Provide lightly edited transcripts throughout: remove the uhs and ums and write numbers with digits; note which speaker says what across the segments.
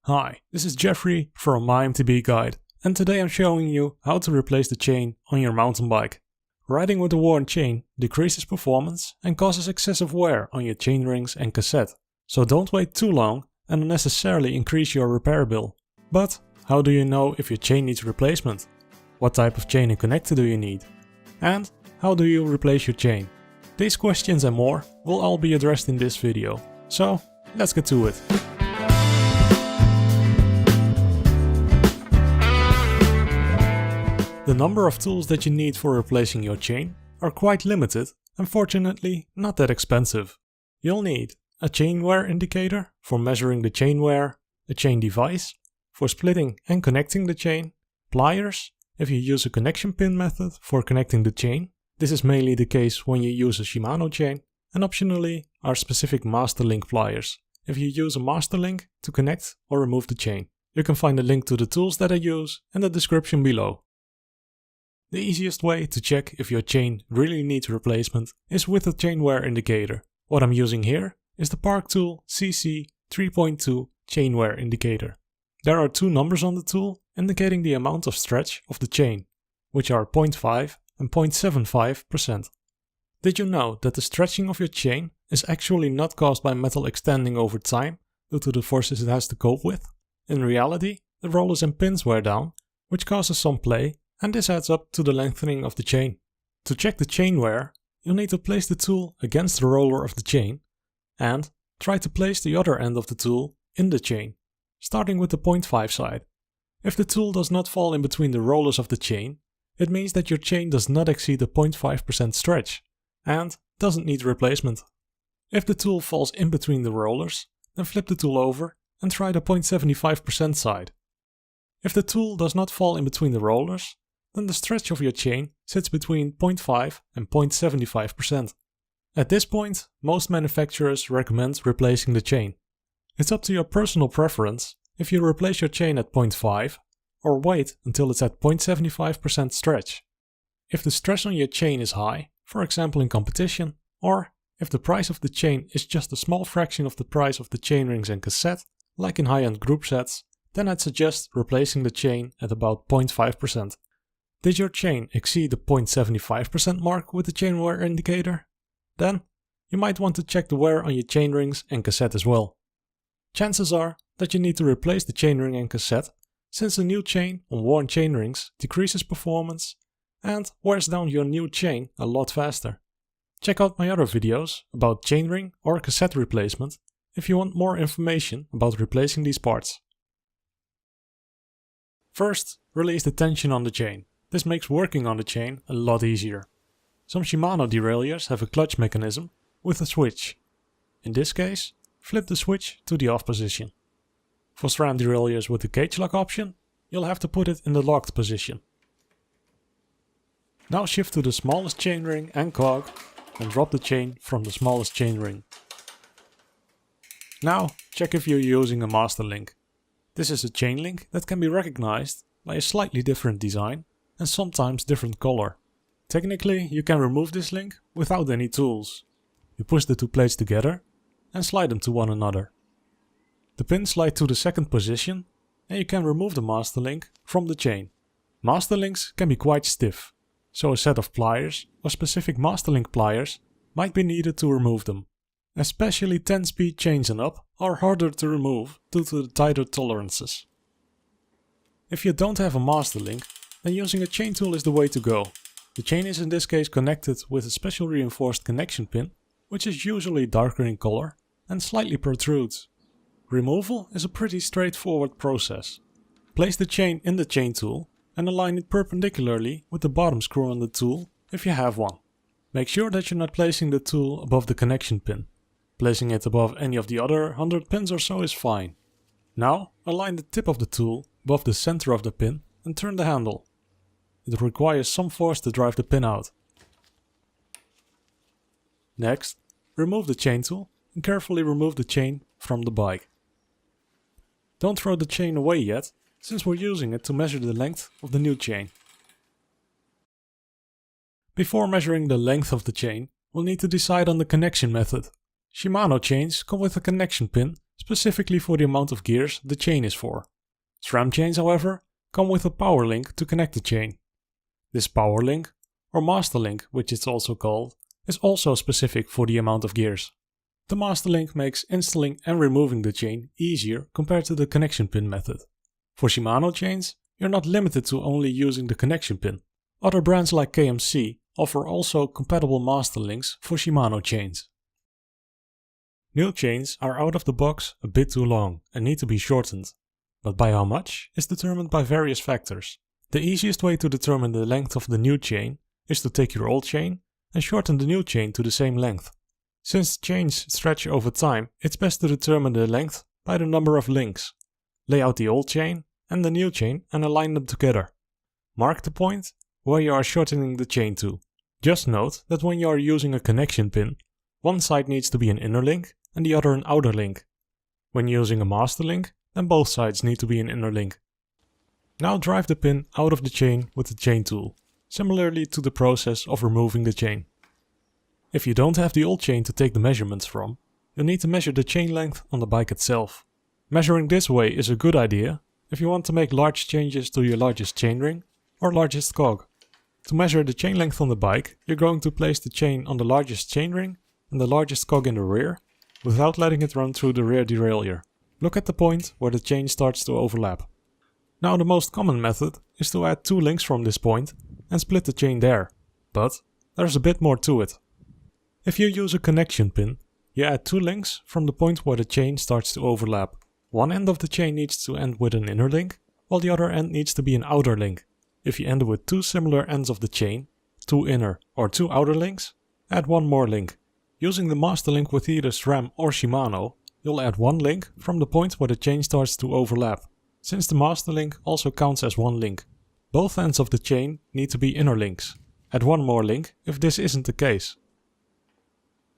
Speaker 1: Hi, this is Jeffrey from mymtb.guide, and today I'm showing you how to replace the chain on your mountain bike. Riding with a worn chain decreases performance and causes excessive wear on your chain rings and cassette, so don't wait too long and unnecessarily increase your repair bill. But how do you know if your chain needs replacement? What type of chain and connector do you need? And how do you replace your chain? These questions and more will all be addressed in this video, so let's get to it. The number of tools that you need for replacing your chain are quite limited and fortunately not that expensive. You'll need a chain wear indicator for measuring the chain wear, a chain device for splitting and connecting the chain, pliers if you use a connection pin method for connecting the chain. This is mainly the case when you use a Shimano chain, and optionally are specific master link pliers if you use a master link to connect or remove the chain. You can find a link to the tools that I use in the description below. The easiest way to check if your chain really needs replacement is with a chain wear indicator. What I'm using here is the Park Tool CC 3.2 chain wear indicator. There are two numbers on the tool indicating the amount of stretch of the chain, which are 0.5 and 0.75%. Did you know that the stretching of your chain is actually not caused by metal extending over time due to the forces it has to cope with? In reality, the rollers and pins wear down, which causes some play, and this adds up to the lengthening of the chain. To check the chain wear, you'll need to place the tool against the roller of the chain and try to place the other end of the tool in the chain, starting with the 0.5 side. If the tool does not fall in between the rollers of the chain, it means that your chain does not exceed the 0.5% stretch and doesn't need replacement. If the tool falls in between the rollers, then flip the tool over and try the 0.75% side. If the tool does not fall in between the rollers, then the stretch of your chain sits between 0.5 and 0.75%. At this point, most manufacturers recommend replacing the chain. It's up to your personal preference if you replace your chain at 0.5 or wait until it's at 0.75% stretch. If the stress on your chain is high, for example in competition, or if the price of the chain is just a small fraction of the price of the chain rings and cassette, like in high-end group sets, then I'd suggest replacing the chain at about 0.5%. Did your chain exceed the 0.75% mark with the chain wear indicator? Then you might want to check the wear on your chain rings and cassette as well. Chances are that you need to replace the chain ring and cassette, since a new chain on worn chain rings decreases performance and wears down your new chain a lot faster. Check out my other videos about chain ring or cassette replacement if you want more information about replacing these parts. First, release the tension on the chain. This makes working on the chain a lot easier. Some Shimano derailleurs have a clutch mechanism with a switch. In this case, flip the switch to the off position. For SRAM derailleurs with the cage lock option, you'll have to put it in the locked position. Now shift to the smallest chain ring and cog and drop the chain from the smallest chain ring. Now check if you're using a master link. This is a chain link that can be recognized by a slightly different design and sometimes different color. Technically, you can remove this link without any tools. You push the two plates together and slide them to one another. The pins slide to the second position and you can remove the master link from the chain. Master links can be quite stiff, so a set of pliers or specific master link pliers might be needed to remove them. Especially 10-speed chains and up are harder to remove due to the tighter tolerances. If you don't have a master link, then using a chain tool is the way to go. The chain is in this case connected with a special reinforced connection pin, which is usually darker in color and slightly protrudes. Removal is a pretty straightforward process. Place the chain in the chain tool and align it perpendicularly with the bottom screw on the tool if you have one. Make sure that you're not placing the tool above the connection pin. Placing it above any of the other 100 pins or so is fine. Now align the tip of the tool above the center of the pin and turn the handle. It requires some force to drive the pin out. Next, remove the chain tool and carefully remove the chain from the bike. Don't throw the chain away yet, since we're using it to measure the length of the new chain. Before measuring the length of the chain, we'll need to decide on the connection method. Shimano chains come with a connection pin specifically for the amount of gears the chain is for. SRAM chains, however, come with a power link to connect the chain. This power link, or master link which it's also called, is also specific for the amount of gears. The master link makes installing and removing the chain easier compared to the connection pin method. For Shimano chains, you're not limited to only using the connection pin. Other brands like KMC offer also compatible master links for Shimano chains. New chains are out of the box a bit too long and need to be shortened, but by how much is determined by various factors. The easiest way to determine the length of the new chain is to take your old chain and shorten the new chain to the same length. Since chains stretch over time, it's best to determine the length by the number of links. Lay out the old chain and the new chain and align them together. Mark the point where you are shortening the chain to. Just note that when you are using a connection pin, one side needs to be an inner link and the other an outer link. When using a master link, then both sides need to be an inner link. Now drive the pin out of the chain with the chain tool, similarly to the process of removing the chain. If you don't have the old chain to take the measurements from, you'll need to measure the chain length on the bike itself. Measuring this way is a good idea if you want to make large changes to your largest chainring or largest cog. To measure the chain length on the bike, you're going to place the chain on the largest chainring and the largest cog in the rear, without letting it run through the rear derailleur. Look at the point where the chain starts to overlap. Now the most common method is to add 2 links from this point and split the chain there, but there's a bit more to it. If you use a connection pin, you add 2 links from the point where the chain starts to overlap. One end of the chain needs to end with an inner link, while the other end needs to be an outer link. If you end with 2 similar ends of the chain, 2 inner or 2 outer links, add 1 more link. Using the master link with either SRAM or Shimano, you'll add 1 link from the point where the chain starts to overlap, since the master link also counts as 1 link. Both ends of the chain need to be inner links. Add 1 more link if this isn't the case.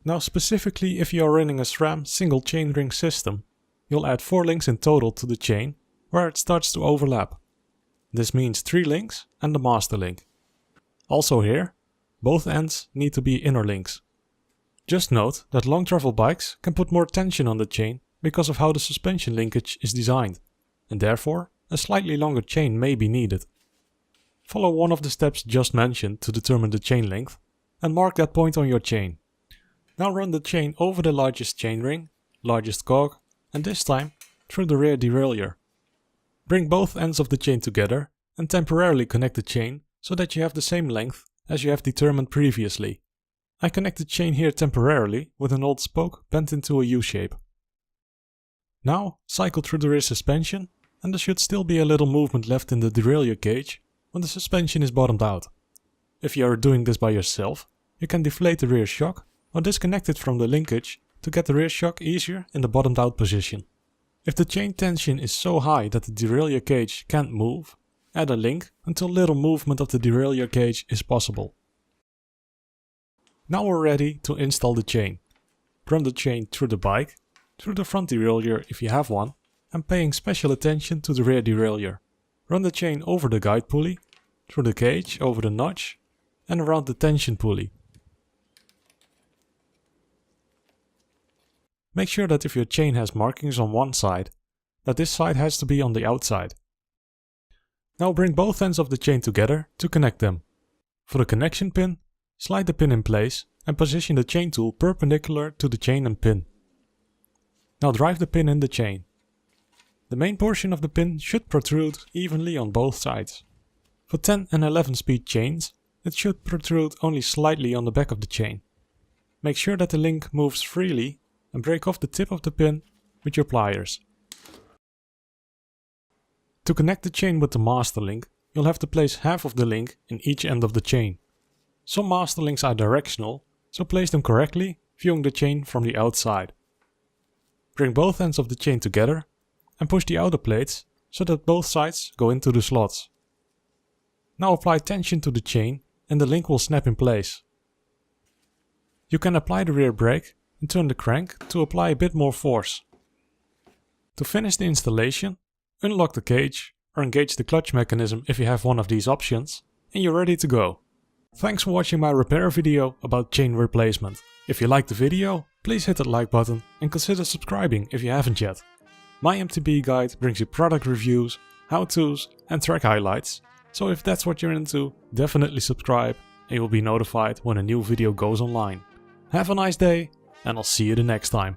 Speaker 1: Now specifically if you are running a SRAM single chainring system, you'll add 4 links in total to the chain where it starts to overlap. This means 3 links and the master link. Also here, both ends need to be inner links. Just note that long travel bikes can put more tension on the chain because of how the suspension linkage is designed, and therefore a slightly longer chain may be needed. Follow one of the steps just mentioned to determine the chain length and mark that point on your chain. Now run the chain over the largest chainring, largest cog, and this time through the rear derailleur. Bring both ends of the chain together and temporarily connect the chain so that you have the same length as you have determined previously. I connect the chain here temporarily with an old spoke bent into a U-shape. Now cycle through the rear suspension and there should still be a little movement left in the derailleur cage when the suspension is bottomed out. If you are doing this by yourself, you can deflate the rear shock or disconnect it from the linkage to get the rear shock easier in the bottomed out position. If the chain tension is so high that the derailleur cage can't move, add a link until little movement of the derailleur cage is possible. Now we're ready to install the chain. Run the chain through the bike, through the front derailleur if you have one, and paying special attention to the rear derailleur. Run the chain over the guide pulley, through the cage, over the notch, and around the tension pulley. Make sure that if your chain has markings on one side, that this side has to be on the outside. Now bring both ends of the chain together to connect them. For the connection pin, slide the pin in place and position the chain tool perpendicular to the chain and pin. Now drive the pin in the chain. The main portion of the pin should protrude evenly on both sides. For 10 and 11 speed chains, it should protrude only slightly on the back of the chain. Make sure that the link moves freely and break off the tip of the pin with your pliers. To connect the chain with the master link, you'll have to place half of the link in each end of the chain. Some master links are directional, so place them correctly, viewing the chain from the outside. Bring both ends of the chain together and push the outer plates so that both sides go into the slots. Now apply tension to the chain and the link will snap in place. You can apply the rear brake and turn the crank to apply a bit more force. To finish the installation, unlock the cage or engage the clutch mechanism if you have one of these options, and you're ready to go. Thanks for watching my repair video about chain replacement. If you liked the video, please hit that like button and consider subscribing if you haven't yet. My MTB guide brings you product reviews, how-tos and track highlights, so if that's what you're into, definitely subscribe and you'll be notified when a new video goes online. Have a nice day and I'll see you the next time.